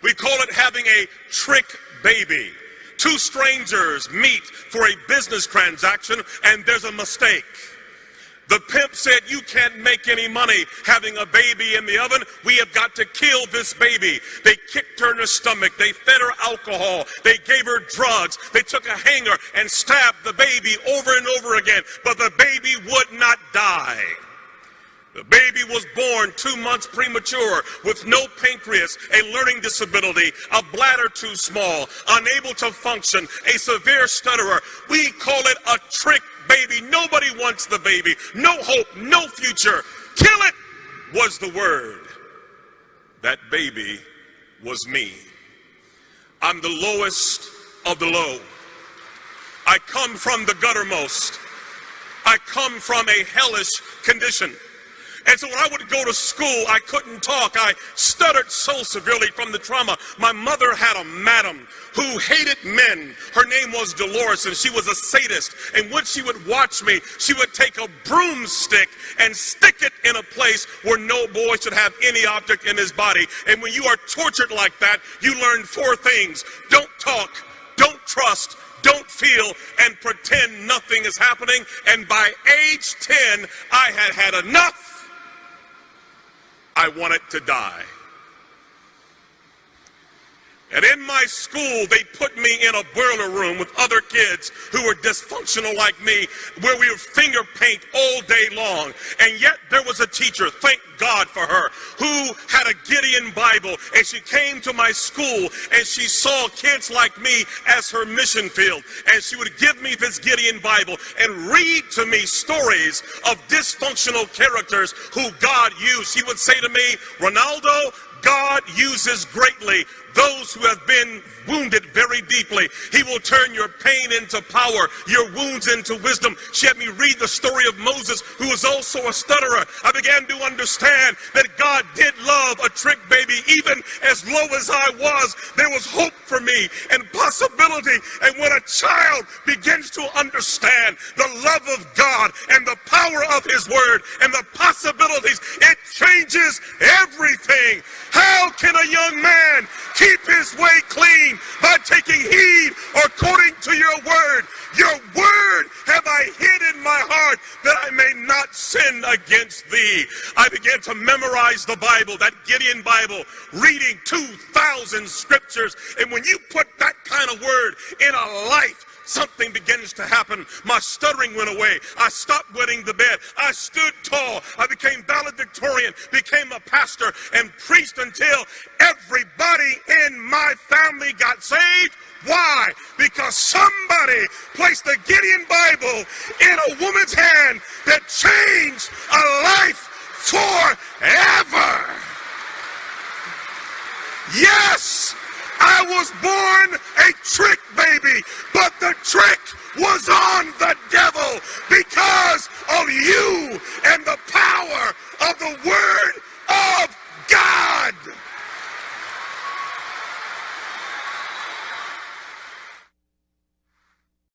We call it having a trick baby. Two strangers meet for a business transaction and there's a mistake. The pimp said, you can't make any money having a baby in the oven. We have got to kill this baby. They kicked her in the stomach. They fed her alcohol. They gave her drugs. They took a hanger and stabbed the baby over and over again. But the baby would not die. The baby was born 2 months premature with no pancreas, a learning disability, a bladder too small, unable to function, a severe stutterer. We call it a trick baby. Nobody wants the baby. No hope, no future. Kill it was the word. That baby was me. I'm the lowest of the low. I come from the guttermost. I come from a hellish condition. And so when I would go to school, I couldn't talk. I stuttered so severely from the trauma. My mother had a madam who hated men. Her name was Dolores, and she was a sadist. And when she would watch me, she would take a broomstick and stick it in a place where no boy should have any object in his body. And when you are tortured like that, you learn 4 things. Don't talk, don't trust, don't feel, and pretend nothing is happening. And by age 10, I had had enough. I wanted to die. And in my school, they put me in a boiler room with other kids who were dysfunctional like me, where we would finger paint all day long. And yet there was a teacher, thank God for her, who had a Gideon Bible. And she came to my school and she saw kids like me as her mission field. And she would give me this Gideon Bible and read to me stories of dysfunctional characters who God used. She would say to me, Ronaldo, God uses greatly those who have been wounded very deeply. He will turn your pain into power, your wounds into wisdom. She had me read the story of Moses, who was also a stutterer. I began to understand that God did love a trick baby. Even as low as I was, there was hope for me and possibility. And when a child begins to understand the love of God and the power of his word and the possibilities, it changes everything. How can a young man keep his way clean? By taking heed according to your word. Your word have I hid in my heart that I may not sin against thee. I began to memorize the Bible, that Gideon Bible, reading 2,000 scriptures. And when you put that kind of word in a life, something begins to happen. My stuttering went away. I stopped wetting the bed. I stood tall. I became valedictorian, became a pastor, and preached until everybody in my family got saved. Why? Because somebody placed the Gideon Bible in a woman's hand that changed a life forever. Yes, I was born a trick baby, but the trick was on the devil.